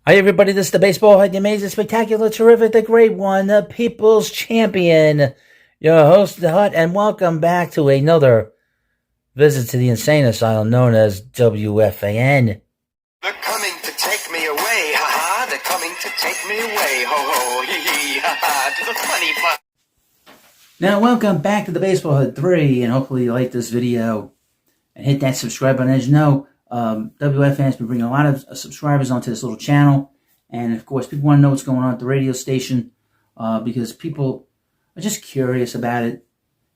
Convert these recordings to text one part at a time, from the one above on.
Hi, everybody. This is the Baseball Head, the amazing, spectacular, terrific, the great one, the People's Champion, your host, the Hut, and welcome back to another visit to the insane asylum known as WFAN. They're coming to take me away, ha-ha. They're coming to take me away, ho-ho, hee-hee, ha-ha, to the funny fun. Now, welcome back to the Baseball Head 3, and hopefully you like this video and hit that subscribe button. As you know, WFAN has been bringing a lot of subscribers onto this little channel, and of course people want to know what's going on at the radio station because people are just curious about it.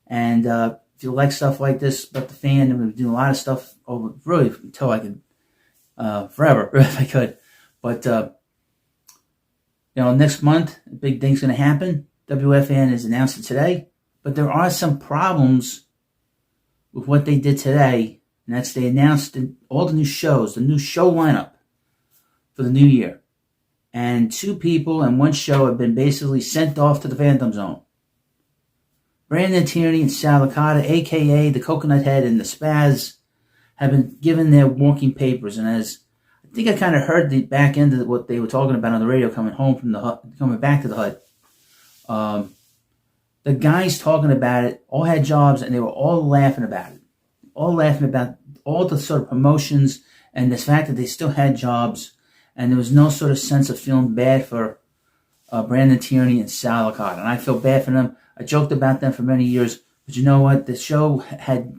And if you like stuff like this about the fan, and we do a lot of stuff over really until I could forever if I could. But next month a big thing's going to happen. WFAN has announced it today, but there are some problems with what they did today. And that's they announced all the new shows, the new show lineup for the new year. And 2 people and 1 show have been basically sent off to the Phantom Zone. Brandon Tierney and Sal Licata, a.k.a. the Coconut Head and the Spaz, have been given their walking papers. And as I think I kind of heard the back end of what they were talking about on the radio coming home from the hut, coming back to the hut. The guys talking about it all had jobs, and they were all laughing about it. All laughing about all the sort of promotions and the fact that they still had jobs, and there was no sort of sense of feeling bad for Brandon Tierney and Sal Licata. And I feel bad for them. I joked about them for many years, but you know what? The show had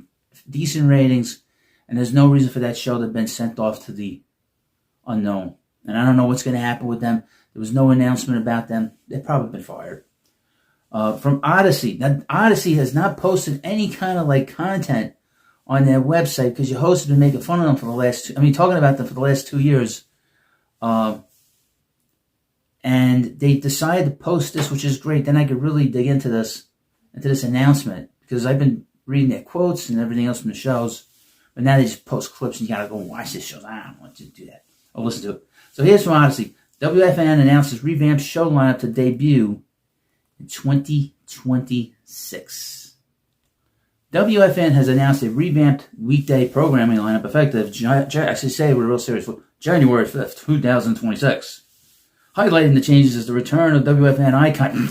decent ratings, and there's no reason for that show to have been sent off to the unknown. And I don't know what's going to happen with them. There was no announcement about them. They've probably been fired. From Odyssey. Now, Odyssey has not posted any kind of content on their website because your host has been making fun of them for the last talking about them for the last 2 years. And they decided to post this, which is great. Then I could really dig into this announcement, because I've been reading their quotes and everything else from the shows. But now they just post clips and you gotta go and watch this show. I don't want you to do that. I'll listen to it. So here's from Odyssey. WFAN announces revamped show lineup to debut in 2026. WFN has announced a revamped weekday programming lineup effective, we're real serious, for January 5th, 2026. Highlighting the changes is the return of WFN Icon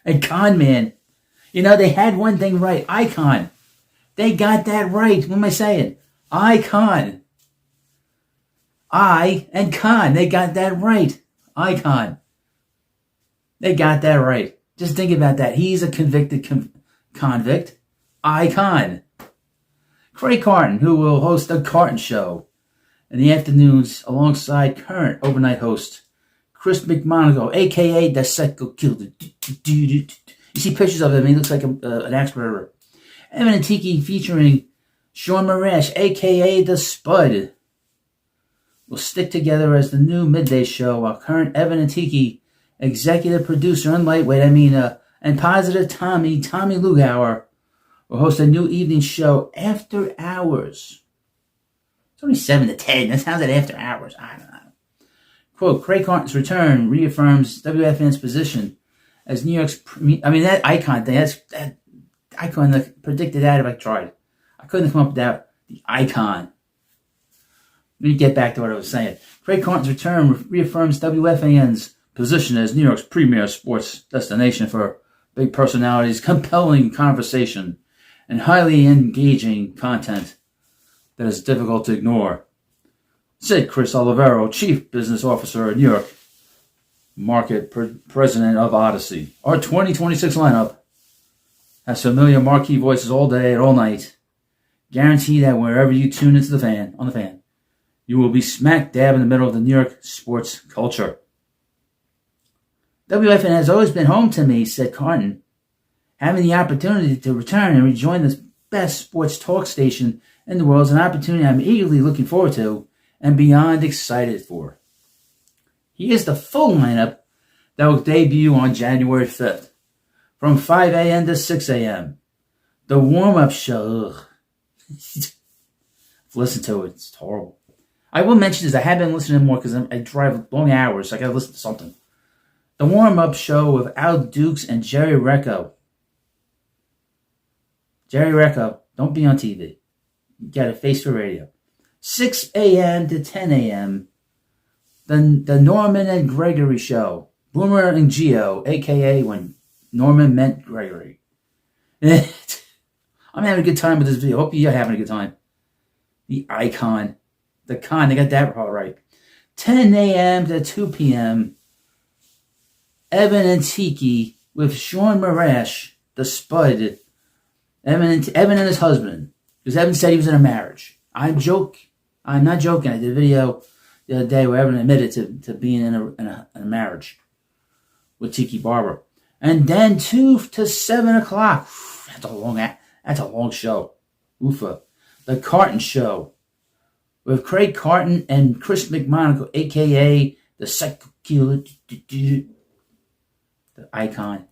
and Con Man. They had one thing right. Icon. They got that right. What am I saying? Icon. I and Con. They got that right. Icon. They got that right. Just think about that. He's a convicted convict. Icon. Craig Carton, who will host the Carton Show in the afternoons alongside current overnight host Chris McMonagle, a.k.a. the Psycho Killer. You see pictures of him. He looks like an axe murderer. Evan and Tiki featuring Sean Marash, a.k.a. the Spud, will stick together as the new midday show, while current Evan and Tiki executive producer and lightweight, and positive Tommy Lugauer, will host a new evening show, After Hours. It's only 7 to 10. That sounds like After Hours. I don't know. Quote, Craig Carton's return reaffirms WFN's position as New York's that Icon thing, that I couldn't have predicted that if I tried. I couldn't have come up with that. The Icon. Let me get back to what I was saying. Craig Carton's return reaffirms WFAN's position as New York's premier sports destination for big personalities, compelling conversation, and highly engaging content that is difficult to ignore, said Chris Olivero, Chief Business Officer at New York Market President of Odyssey. Our 2026 lineup has familiar marquee voices all day and all night. Guarantee that wherever you tune into on the fan, you will be smack dab in the middle of the New York sports culture. WFN has always been home to me, said Carton. Having the opportunity to return and rejoin the best sports talk station in the world is an opportunity I'm eagerly looking forward to and beyond excited for. Here's the full lineup that will debut on January 5th from 5 a.m. to 6 a.m. The warm-up show. Listen to it. It's horrible. I will mention this. I have been listening more because I drive long hours, so I got to listen to something. The warm-up show with Al Dukes and Jerry Recco. Jerry Recco, don't be on TV. You got a face for radio. 6 a.m. to 10 a.m. The Norman and Gregory Show. Boomer and Geo, a.k.a. when Norman meant Gregory. I'm having a good time with this video. Hope you're having a good time. The Icon. The Con. They got that all right. 10 a.m. to 2 p.m. Evan and Tiki with Sean Marash, the Spud. Evan and his husband. Because Evan said he was in a marriage. I'm not joking. I did a video the other day where Evan admitted to being in a marriage with Tiki Barber. And then 2 to 7 o'clock. That's a long show. Oofa. The Carton Show with Craig Carton and Chris McMonagle, a.k.a. the Psycho, the Icon.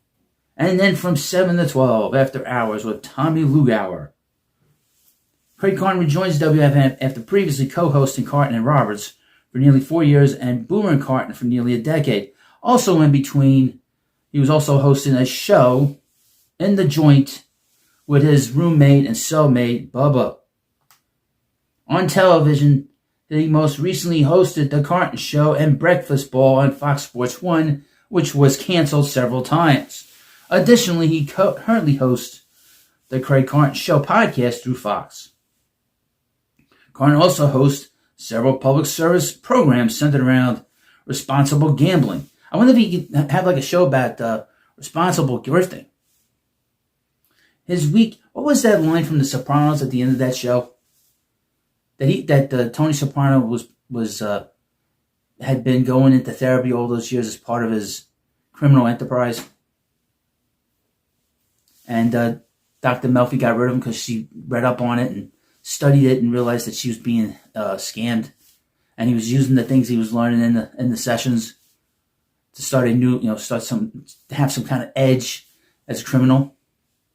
And then from 7 to 12, After Hours with Tommy Lugauer. Craig Carton rejoins WFAN after previously co-hosting Carton and Roberts for nearly 4 years and Boomer and Carton for nearly a decade. Also in between, he was also hosting a show in the joint with his roommate and cellmate, Bubba. On television, he most recently hosted The Carton Show and Breakfast Ball on Fox Sports 1, which was canceled several times. Additionally, he currently hosts the Craig Carton Show podcast through Fox. Carton also hosts several public service programs centered around responsible gambling. I wonder if he could have like a show about responsible grifting. What was that line from The Sopranos at the end of that show? That Tony Soprano had been going into therapy all those years as part of his criminal enterprise. And Dr. Melfi got rid of him because she read up on it and studied it and realized that she was being scammed. And he was using the things he was learning in the sessions to start to have some kind of edge as a criminal.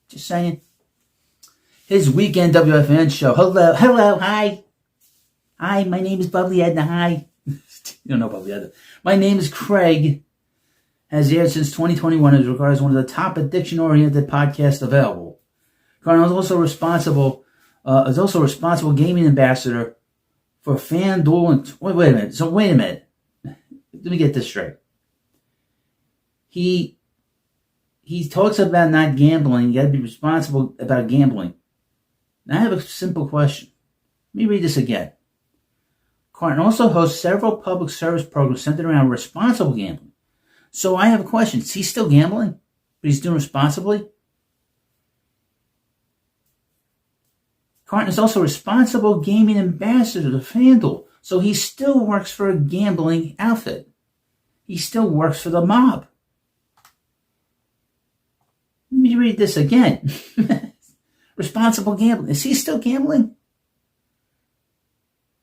Just saying. His weekend WFAN show. Hello, hi. Hi, my name is Bubbly Edna, hi. You don't know Bubbly Edna. My name is Craig. Has aired since 2021 and is regarded as one of the top addiction-oriented podcasts available. Carton is also responsible gaming ambassador for FanDuel and... Wait a minute. Let me get this straight. He talks about not gambling. You got to be responsible about gambling. Now I have a simple question. Let me read this again. Carton also hosts several public service programs centered around responsible gambling. So I have a question. Is he still gambling? But he's doing responsibly? Carton is also responsible gaming ambassador to FanDuel. So he still works for a gambling outfit. He still works for the mob. Let me read this again. Responsible gambling. Is he still gambling?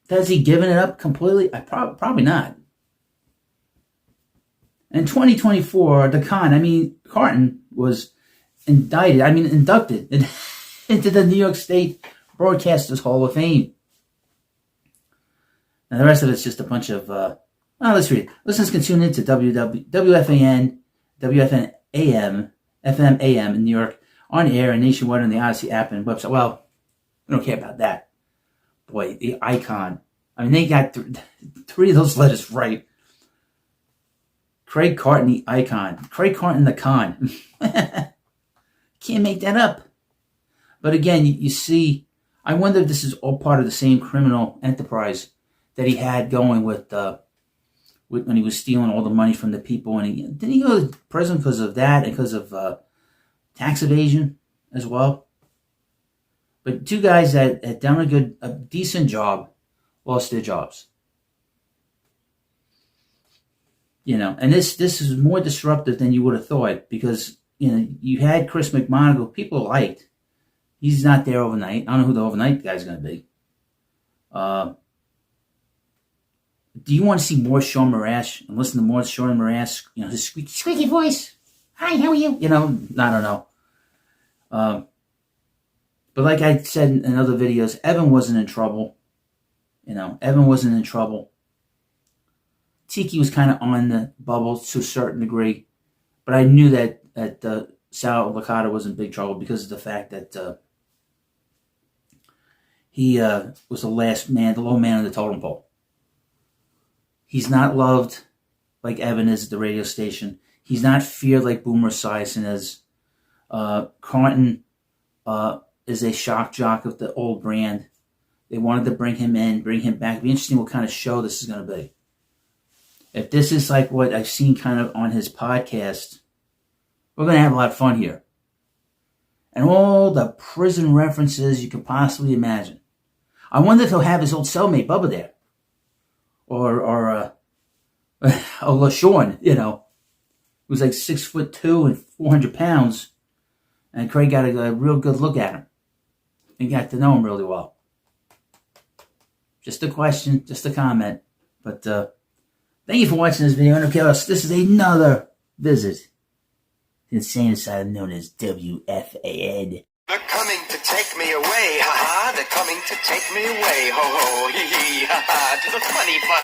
Has he given it up completely? Probably not. In 2024, Carton was inducted into the New York State Broadcasters Hall of Fame. Now the rest of it's just a bunch of, let's read it. Listeners can tune in to WFAN, WFN AM, FM AM in New York, on air and nationwide on the Odyssey app and website. Well, we don't care about that. Boy, the Icon. They got three of those letters right. Craig Carton, the Icon. Craig Carton, the Con. Can't make that up. But again, you see, I wonder if this is all part of the same criminal enterprise that he had going with when he was stealing all the money from the people. And didn't he go to prison because of that and because of tax evasion as well? But two guys that had done a decent job lost their jobs. And this is more disruptive than you would have thought because, you had Chris McMonagle, people liked. He's not there overnight. I don't know who the overnight guy's going to be. Do you want to see more Sean Marash and listen to more Sean Marash, his squeaky voice? Hi, how are you? I don't know. But like I said in other videos, Evan wasn't in trouble. Evan wasn't in trouble. Tiki was kind of on the bubble to a certain degree. But I knew that Sal Licata was in big trouble because of the fact that he was the last man, the low man on the totem pole. He's not loved like Evan is at the radio station. He's not feared like Boomer Esiason is. Carton is a shock jock of the old brand. They wanted to bring him in, bring him back. It'd be interesting what kind of show this is going to be. If this is like what I've seen kind of on his podcast, we're going to have a lot of fun here. And all the prison references you could possibly imagine. I wonder if he'll have his old cellmate Bubba there. Or LaShawn, who's like 6'2" and 400 pounds. And Craig got a real good look at him. And got to know him really well. Just a question, just a comment. But thank you for watching this video. And okay, this is another visit to the insane asylum known as WFAN. They're coming to take me away, ha ha. They're coming to take me away, ho ho, hee hee, ha ha. To the funny fun.